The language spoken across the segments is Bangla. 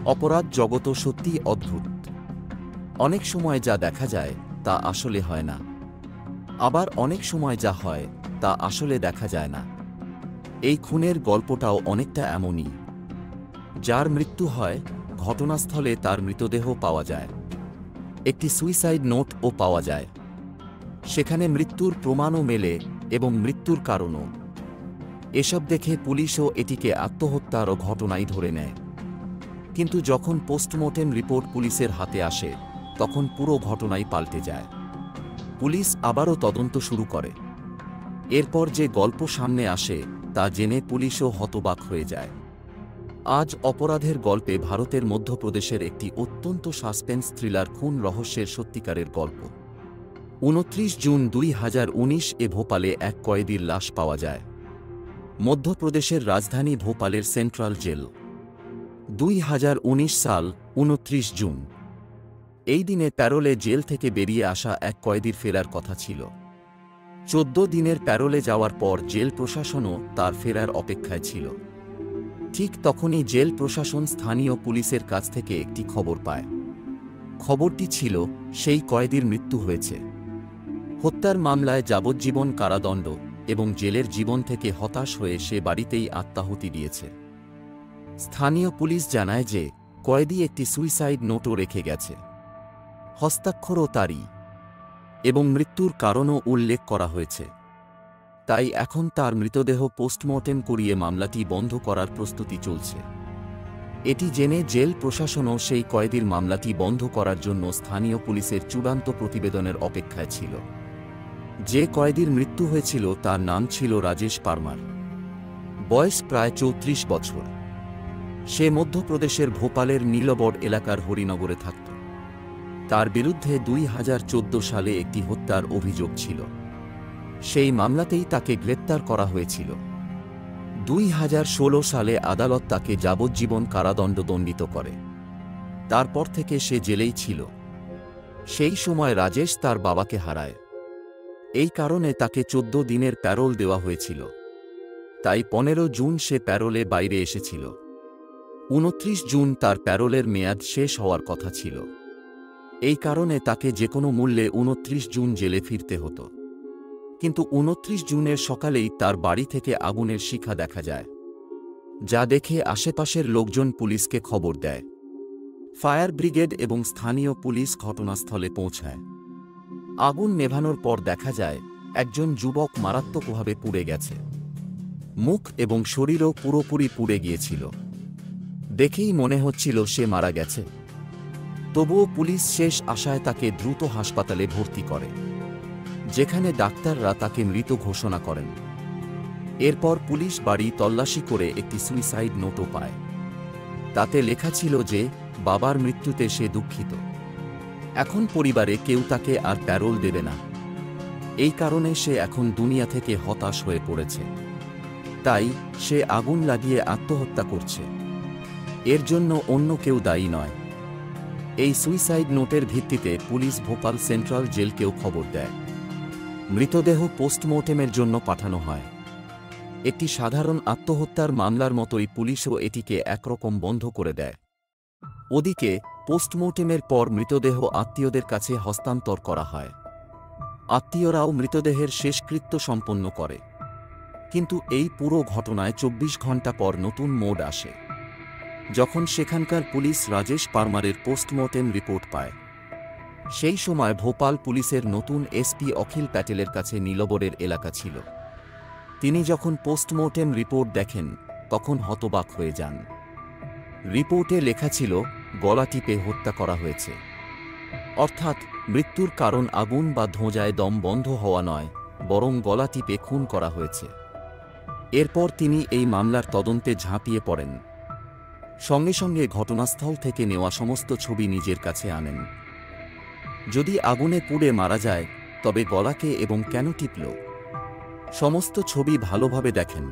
অপরাধ জগৎ সত্যিই অদ্ভুত। অনেক সময় যা দেখা যায় তা আসলে হয় না, আবার অনেক সময় যা হয় তা আসলে দেখা যায় না। এই খুনের গল্পটাও অনেকটা এমনই। যার মৃত্যু হয়, ঘটনাস্থলে তার মৃতদেহ পাওয়া যায়, একটি সুইসাইড নোটও পাওয়া যায়, সেখানে মৃত্যুর প্রমাণও মেলে এবং মৃত্যুর কারণও। এসব দেখে পুলিশও এটিকে আত্মহত্যার ঘটনাই ধরে নেয়। কিন্তু যখন পোস্টমর্টেম রিপোর্ট পুলিশের হাতে আসে, তখন পুরো ঘটনাই পাল্টে যায়। পুলিশ আবারও তদন্ত শুরু করে। এরপর যে গল্প সামনে আসে তা জেনে পুলিশও হতবাক হয়ে যায়। আজ অপরাধের গল্পে ভারতের মধ্যপ্রদেশের একটি অত্যন্ত সাসপেন্স থ্রিলার খুন রহস্যের সত্যিকারের গল্প। 29 জুন 2019 ভোপালে এক কয়েদির লাশ পাওয়া যায়। মধ্যপ্রদেশের রাজধানী ভোপালের সেন্ট্রাল জেল। 2019 সাল 29 জুন। এই দিনে প্যারোলে জেল থেকে বেরিয়ে আসা এক কয়েদির ফেরার কথা ছিল। 14 দিনের প্যারোলে যাওয়ার পর জেল প্রশাসনও তার ফেরার অপেক্ষায় ছিল। ঠিক তখনই জেল প্রশাসন স্থানীয় পুলিশের কাছ থেকে একটি খবর পায়। খবরটি ছিল সেই কয়েদির মৃত্যু হয়েছে। হত্যার মামলায় যাবজ্জীবন কারাদণ্ড এবং জেলের জীবন থেকে হতাশ হয়ে সে বাড়িতেই আত্মাহুতি দিয়েছে। স্থানীয় পুলিশ জানায় যে কয়েদি একটি সুইসাইড নোটও রেখে গেছে, হস্তাক্ষরও তারই, এবং মৃত্যুর কারণও উল্লেখ করা হয়েছে। তাই এখন তার মৃতদেহ পোস্টমর্টেম করিয়ে মামলাটি বন্ধ করার প্রস্তুতি চলছে। এটি জেনে জেল প্রশাসনও সেই কয়েদির মামলাটি বন্ধ করার জন্য স্থানীয় পুলিশের চূড়ান্ত প্রতিবেদনের অপেক্ষায় ছিল। যে কয়েদির মৃত্যু হয়েছিল তার নাম ছিল রাজেশ পারমার। বয়স প্রায় 34 বছর। সে মধ্যপ্রদেশের ভোপালের নীলবড় এলাকার হরিনগরে থাকত। তার বিরুদ্ধে 2014 সালে একটি হত্যার অভিযোগ ছিল। সেই মামলাতেই তাকে গ্রেপ্তার করা হয়েছিল। 2016 সালে আদালত তাকে যাবজ্জীবন কারাদণ্ড দণ্ডিত করে। তারপর থেকে সে জেলেই ছিল। সেই সময় রাজেশ তার বাবাকে হারায়। এই কারণে তাকে 14 দিনের প্যারোল দেওয়া হয়েছিল। তাই 15 জুন সে প্যারোলে বাইরে এসেছিল। 29 জুন তার প্যারোলের মেয়াদ শেষ হওয়ার কথা ছিল। এই কারণে তাকে যে কোনো মূল্যে 29 জুন জেলে ফিরতে হতো। কিন্তু 29 জুনের সকালেই তার বাড়ি থেকে আগুনের শিখা দেখা যায়, যা দেখে আশেপাশের লোকজন পুলিশকে খবর দেয়। ফায়ার ব্রিগেড এবং স্থানীয় পুলিশ ঘটনাস্থলে পৌঁছায়। আগুন নেভানোর পর দেখা যায় একজন যুবক মারাত্মকভাবে পুড়ে গেছে। মুখ এবং শরীরও পুরোপুরি পুড়ে গিয়েছিল। দেখেই মনে হচ্ছিল সে মারা গেছে। তবুও পুলিশ শেষ আশায় তাকে দ্রুত হাসপাতালে ভর্তি করে, যেখানে ডাক্তাররা তাকে মৃত ঘোষণা করেন। এরপর পুলিশ বাড়ি তল্লাশি করে একটি সুইসাইড নোটও পায়। তাতে লেখা ছিল যে বাবার মৃত্যুতে সে দুঃখিত। এখন পরিবারে কেউ তাকে আর প্যারোল দেবে না। এই কারণে সে এখন দুনিয়া থেকে হতাশ হয়ে পড়েছে। তাই সে আগুন লাগিয়ে আত্মহত্যা করছে। এর জন্য অন্য কেউ দায়ী নয়। এই সুইসাইড নোটের ভিত্তিতে পুলিশ ভোপাল সেন্ট্রাল জেলকেও খবর দেয়। মৃতদেহ পোস্টমর্টেমের জন্য পাঠানো হয়। একটি সাধারণ আত্মহত্যার মামলার মতোই পুলিশও এটিকে একরকম বন্ধ করে দেয়। ওদিকে পোস্টমর্টেমের পর মৃতদেহ আত্মীয়দের কাছে হস্তান্তর করা হয়। আত্মীয়রাও মৃতদেহের শেষকৃত্য সম্পন্ন করে। কিন্তু এই পুরো ঘটনায় 24 ঘণ্টা পর নতুন মোড় আসে, যখন সেখানকার পুলিশ রাজেশ পারমারের পোস্টমর্টেম রিপোর্ট পায়। সেই সময় ভোপাল পুলিশের নতুন এসপি অখিল প্যাটেলের কাছে নীলবড়ের এলাকা ছিল। তিনি যখন পোস্টমর্টেম রিপোর্ট দেখেন তখন হতবাক হয়ে যান। রিপোর্টে লেখা ছিল গলা টিপে হত্যা করা হয়েছে। অর্থাৎ মৃত্যুর কারণ আগুন বা ধোঁয়ায় দম বন্ধ হওয়া নয়, বরং গলা টিপে খুন করা হয়েছে। এরপর তিনি এই মামলার তদন্তে ঝাঁপিয়ে পড়েন। সঙ্গে সঙ্গে ঘটনাস্থল থেকে নেওয়া সমস্ত ছবি নিজের কাছে আনেন। যদি আগুনে পুড়ে মারা যায় তবে গলাকে এবং কেন টিপল, সমস্ত ছবি ভালোভাবে দেখেন।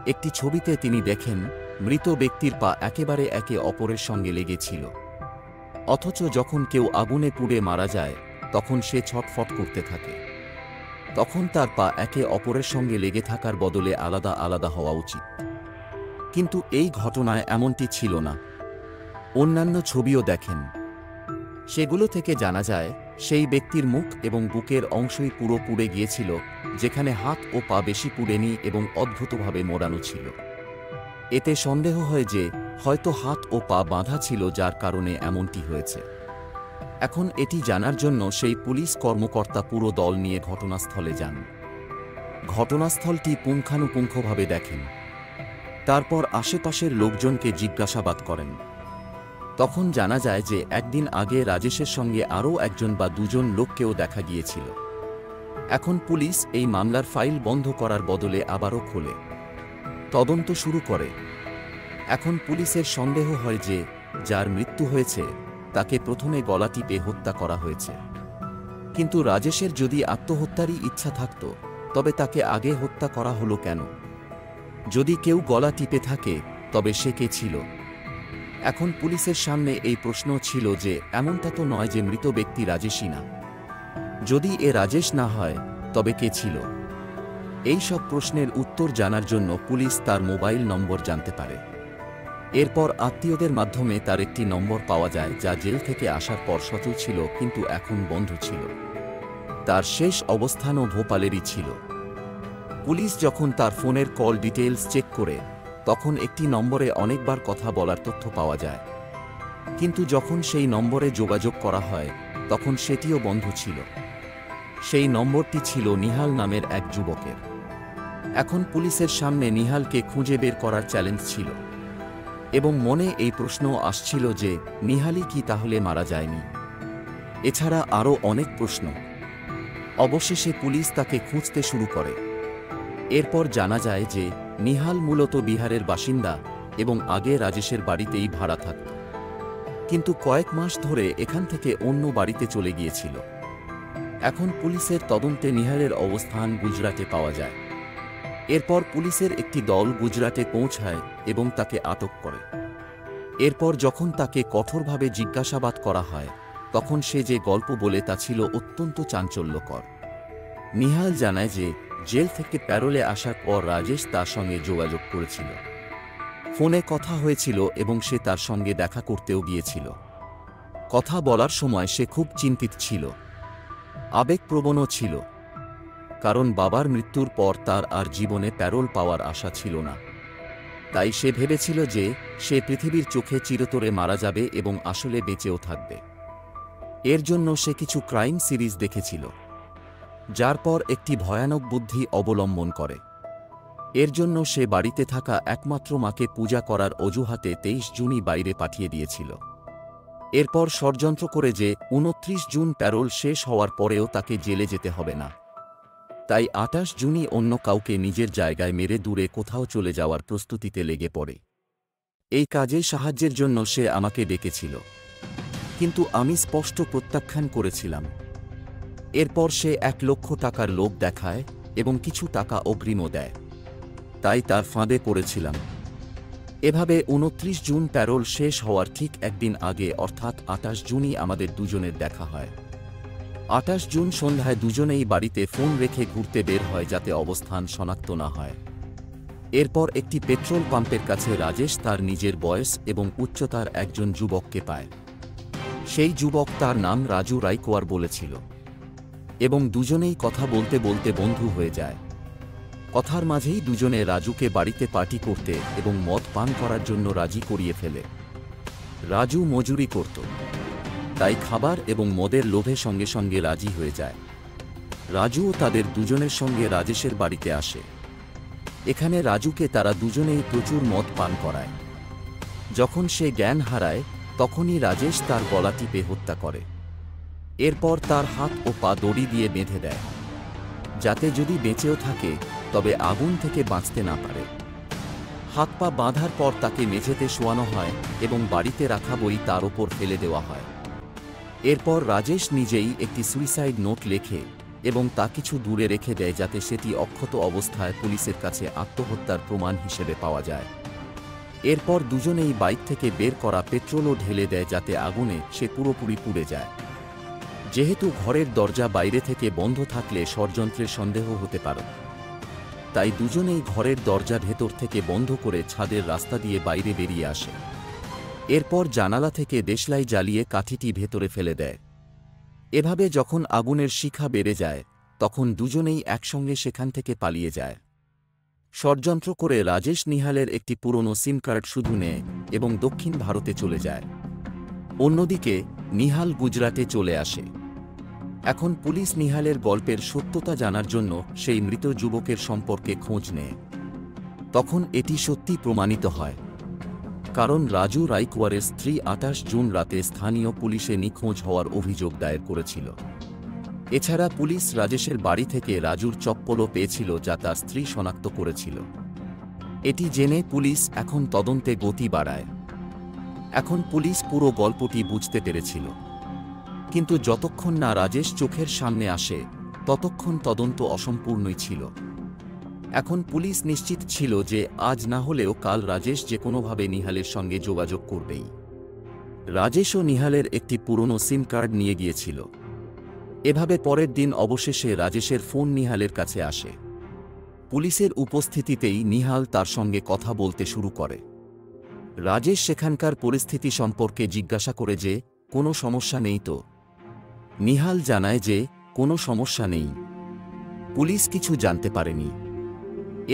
একটি ছবিতে তিনি দেখেন মৃত ব্যক্তির পা একেবারে একে অপরের সঙ্গে লেগেছিল। অথচ যখন কেউ আগুনে পুড়ে মারা যায় তখন সে ছটফট করতে থাকে। তখন তার পা একে অপরের সঙ্গে লেগে থাকার বদলে আলাদা আলাদা হওয়া উচিত। কিন্তু এই ঘটনায় এমনটি ছিল না। অন্যান্য ছবিও দেখেন। সেগুলো থেকে জানা যায় সেই ব্যক্তির মুখ এবং বুকের অংশই পুরো পুড়ে গিয়েছিল, যেখানে হাত ও পা বেশি পুড়েনি এবং অদ্ভুতভাবে মোড়ানো ছিল। এতে সন্দেহ হয় যে হয়তো হাত ও পা বাঁধা ছিল, যার কারণে এমনটি হয়েছে। এখন এটি জানার জন্য সেই পুলিশ কর্মকর্তা পুরো দল নিয়ে ঘটনাস্থলে যান। ঘটনাস্থলটি পুঙ্খানুপুঙ্খভাবে দেখেন। তারপর আশেপাশের লোকজনকে জিজ্ঞাসাবাদ করেন। তখন জানা যায় যে একদিন আগে রাজেশের সঙ্গে আরও একজন বা দুজন লোককেও দেখা গিয়েছিল। এখন পুলিশ এই মামলার ফাইল বন্ধ করার বদলে আবারও খোলে, তদন্ত শুরু করে। এখন পুলিশের সন্দেহ হয় যে যার মৃত্যু হয়েছে তাকে প্রথমে গলা টিপে হত্যা করা হয়েছে। কিন্তু রাজেশের যদি আত্মহত্যারই ইচ্ছা থাকত, তবে তাকে আগে হত্যা করা হলো কেন? যদি কেউ গলা টিপে থাকে, তবে সে কে ছিল? এখন পুলিশের সামনে এই প্রশ্ন ছিল যে এমনটা তো নয় যে মৃত ব্যক্তি রাজেশই না। যদি এ রাজেশ না হয়, তবে কে ছিল? এই সব প্রশ্নের উত্তর জানার জন্য পুলিশ তার মোবাইল নম্বর জানতে পারে। এরপর আত্মীয়দের মাধ্যমে তার একটি নম্বর পাওয়া যায়, যা জেল থেকে আসার পর সচল ছিল কিন্তু এখন বন্ধ ছিল। তার শেষ অবস্থানও ভোপালেরই ছিল। পুলিশ যখন তার ফোনের কল ডিটেইলস চেক করে, তখন একটি নম্বরে অনেকবার কথা বলার তথ্য পাওয়া যায়। কিন্তু যখন সেই নম্বরে যোগাযোগ করা হয়, তখন সেটিও বন্ধ ছিল। সেই নম্বরটি ছিল নিহাল নামের এক যুবকের। এখন পুলিশের সামনে নিহালকে খুঁজে বের করার চ্যালেঞ্জ ছিল, এবং মনে এই প্রশ্নও আসছিল যে নিহালই কি তাহলে মারা যায়নি? এছাড়া আরও অনেক প্রশ্ন। অবশেষে পুলিশ তাকে খুঁজতে শুরু করে। এরপর জানা যায় যে নিহাল মূলত বিহারের বাসিন্দা এবং আগে রাজেশের বাড়িতেই ভাড়া থাকত, কিন্তু কয়েক মাস ধরে এখান থেকে অন্য বাড়িতে চলে গিয়েছিল। এখন পুলিশের তদন্তে নিহালের অবস্থান গুজরাটে পাওয়া যায়। এরপর পুলিশের একটি দল গুজরাটে পৌঁছায় এবং তাকে আটক করে। এরপর যখন তাকে কঠোরভাবে জিজ্ঞাসাবাদ করা হয়, তখন সে যে গল্প বলে তা ছিল অত্যন্ত চাঞ্চল্যকর। নিহাল জানায় যে জেল থেকে প্যারোলে আসার পর রাজেশ তার সঙ্গে যোগাযোগ করেছিল, ফোনে কথা হয়েছিল এবং সে তার সঙ্গে দেখা করতেও গিয়েছিল। কথা বলার সময় সে খুব চিন্তিত ছিল, আবেগপ্রবণও ছিল, কারণ বাবার মৃত্যুর পর তার আর জীবনে প্যারোল পাওয়ার আশা ছিল না। তাই সে ভেবেছিল যে সে পৃথিবীর চোখে চিরতরে মারা যাবে এবং আসলে বেঁচেও থাকবে। এর জন্য সে কিছু ক্রাইম সিরিজ দেখেছিল, যার পর একটি ভয়ানক বুদ্ধি অবলম্বন করে। এর জন্য সে বাড়িতে থাকা একমাত্র মাকে পূজা করার অজুহাতে 23 জুনই বাইরে পাঠিয়ে দিয়েছিল। এরপর ষড়যন্ত্র করে যে 29 জুন প্যারোল শেষ হওয়ার পরেও তাকে জেলে যেতে হবে না, তাই 28 জুনই অন্য কাউকে নিজের জায়গায় মেরে দূরে কোথাও চলে যাওয়ার প্রস্তুতিতে লেগে পড়ে। এই কাজে সাহায্যের জন্য সে আমাকে ডেকেছিল, কিন্তু আমি স্পষ্ট প্রত্যাখ্যান করেছিলাম। এরপর সে 1 লক্ষ টাকার লোভ দেখায় এবং কিছু টাকা অগ্রিমও দেয়, তাই তার ফাঁদে পড়েছিলাম। এভাবে 29 জুন প্যারোল শেষ হওয়ার ঠিক একদিন আগে অর্থাৎ 28 জুনই আমাদের দুজনের দেখা হয়। 28 জুন সন্ধ্যায় দুজনেই বাড়িতে ফোন রেখে ঘুরতে বের হয় যাতে অবস্থান শনাক্ত না হয়। এরপর একটি পেট্রোল পাম্পের কাছে রাজেশ তার নিজের বয়স এবং উচ্চতার একজন যুবককে পায়। সেই যুবক তার নাম রাজু রাইকোয়ার বলেছিল, এবং দুজনেই কথা বলতে বলতে বন্ধু হয়ে যায়। কথার মাঝেই দুজনে রাজুকে বাড়িতে পার্টি করতে এবং মদ পান করার জন্য রাজি করিয়ে ফেলে। রাজু মজুরি করত, তাই খাবার এবং মদের লোভে সঙ্গে সঙ্গে রাজি হয়ে যায়। রাজুও তাদের দুজনের সঙ্গে রাজেশের বাড়িতে আসে। এখানে রাজুকে তারা দুজনেই প্রচুর মদ পান করায়। যখন সে জ্ঞান হারায়, তখনই রাজেশ তার গলা টিপে হত্যা করে। এরপর তার হাত ও পা দড়ি দিয়ে বেঁধে দেয়, যাতে যদি বেঁচেও থাকে তবে আগুন থেকে বাঁচতে না পারে। হাত পা বাঁধার পর তাকে মেঝেতে শোয়ানো হয় এবং বাড়িতে রাখা বই তার ওপর ফেলে দেওয়া হয়। এরপর রাজেশ নিজেই একটি সুইসাইড নোট লেখে এবং তা কিছু দূরে রেখে দেয় যাতে সেটি অক্ষত অবস্থায় পুলিশের কাছে আত্মহত্যার প্রমাণ হিসেবে পাওয়া যায়। এরপর দুজনেই বাইক থেকে বের করা পেট্রোলও ঢেলে দেয় যাতে আগুনে সে পুরোপুরি পুড়ে যায়। যেহেতু ঘরের দরজা বাইরে থেকে বন্ধ থাকলে ষড়যন্ত্রের সন্দেহ হতে পারে, তাই দুজনেই ঘরের দরজা ভেতর থেকে বন্ধ করে ছাদের রাস্তা দিয়ে বাইরে বেরিয়ে আসে। এরপর জানালা থেকে দেশলাই জ্বালিয়ে কাঠিটি ভেতরে ফেলে দেয়। এভাবে যখন আগুনের শিখা বেড়ে যায় তখন দুজনেই একসঙ্গে সেখান থেকে পালিয়ে যায়। ষড়যন্ত্র করে রাজেশ নিহালের একটি পুরনো সিম কার্ড শুধু নেয় এবং দক্ষিণ ভারতে চলে যায়। অন্যদিকে নিহাল গুজরাটে চলে আসে। এখন পুলিশ নিহালের গল্পের সত্যতা জানার জন্য সেই মৃত যুবকের সম্পর্কে খোঁজ নেয়। তখন এটি সত্যি প্রমাণিত হয়, কারণ রাজু রাইকওয়ারের স্ত্রী 28 জুন রাতে স্থানীয় পুলিশে নিখোঁজ হওয়ার অভিযোগ দায়ের করেছিল। এছাড়া পুলিশ রাজেশের বাড়ি থেকে রাজুর চপ্পলও পেয়েছিল, যা তার স্ত্রী শনাক্ত করেছিল। এটি জেনে পুলিশ এখন তদন্তে গতি বাড়ায়। এখন পুলিশ পুরো গল্পটি বুঝতে পেরেছিল, কিন্তু যতক্ষণ না রাজেশ চোখের সামনে আসে ততক্ষণ তদন্ত অসম্পূর্ণই ছিল। এখন পুলিশ নিশ্চিত ছিল যে আজ না হলেও কাল রাজেশ যে কোনোভাবে নিহালের সঙ্গে যোগাযোগ করবেই। রাজেশও নিহালের একটি পুরনো সিম কার্ড নিয়ে গিয়েছিল। এভাবে পরের দিন অবশেষে রাজেশের ফোন নিহালের কাছে আসে। পুলিশের উপস্থিতিতেই নিহাল তার সঙ্গে কথা বলতে শুরু করে। রাজেশ সেখানকার পরিস্থিতি সম্পর্কে জিজ্ঞাসা করে যে কোনো সমস্যা নেই তো। নিহাল জানায় যে কোনো সমস্যা নেই, পুলিশ কিছু জানতে পারেনি।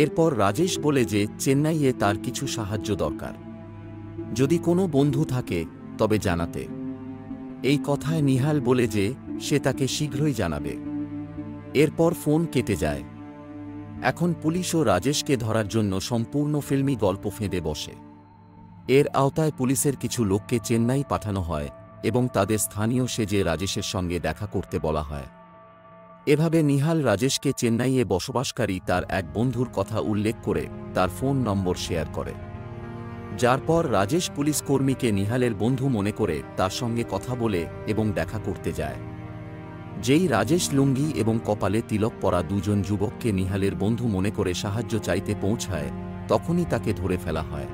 এরপর রাজেশ বলে যে চেন্নাইয়ে তার কিছু সাহায্য দরকার, যদি কোনো বন্ধু থাকে তবে জানাতে। এই কথায় নিহাল বলে যে সে তাকে শীঘ্রই জানাবে। এরপর ফোন কেটে যায়। এখন পুলিশও রাজেশকে ধরার জন্য সম্পূর্ণ ফিল্মি গল্প ফেঁদে বসে। এর আওতায় পুলিশের কিছু লোককে চেন্নাই পাঠানো হয় এবং তাদের স্থানীয় সেজে রাজেশের সঙ্গে দেখা করতে বলা হয়। এভাবে নিহাল রাজেশকে চেন্নাইয়ে বসবাসকারী তার এক বন্ধুর কথা উল্লেখ করে তার ফোন নম্বর শেয়ার করে, যার পর রাজেশ পুলিশ কর্মীকে নিহালের বন্ধু মনে করে তার সঙ্গে কথা বলে এবং দেখা করতে যায়। যেই রাজেশ লুঙ্গি এবং কপালে তিলক পরা দুজন যুবককে নিহালের বন্ধু মনে করে সাহায্য চাইতে পৌঁছায়, তখনই তাকে ধরে ফেলা হয়।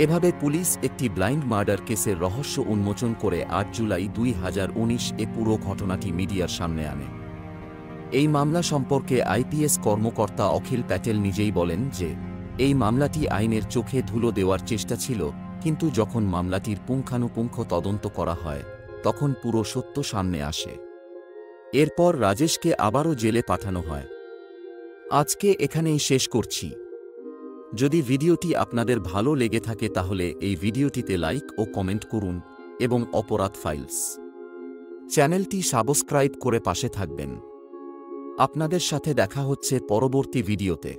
এভাবে পুলিশ একটি ব্লাইন্ড মার্ডার কেসের রহস্য উন্মোচন করে 8 জুলাই 2019 পুরো ঘটনাটি মিডিয়ার সামনে আনে। এই মামলা সম্পর্কে আইপিএস কর্মকর্তা অখিল প্যাটেল নিজেই বলেন যে এই মামলাটি আইনের চোখে ধুলো দেওয়ার চেষ্টা ছিল, কিন্তু যখন মামলাটির পুঙ্খানুপুঙ্খ তদন্ত করা হয় তখন পুরো সত্য সামনে আসে। এরপর রাজেশকে আবারও জেলে পাঠানো হয়। আজকে এখানেই শেষ করছি। যদি ভিডিওটি আপনাদের ভালো লেগে থাকে তাহলে এই ভিডিওটিতে লাইক ও কমেন্ট করুন এবং অপরাধ ফাইলস চ্যানেলটি সাবস্ক্রাইব করে পাশে থাকবেন। আপনাদের সাথে দেখা হচ্ছে পরবর্তী ভিডিওতে।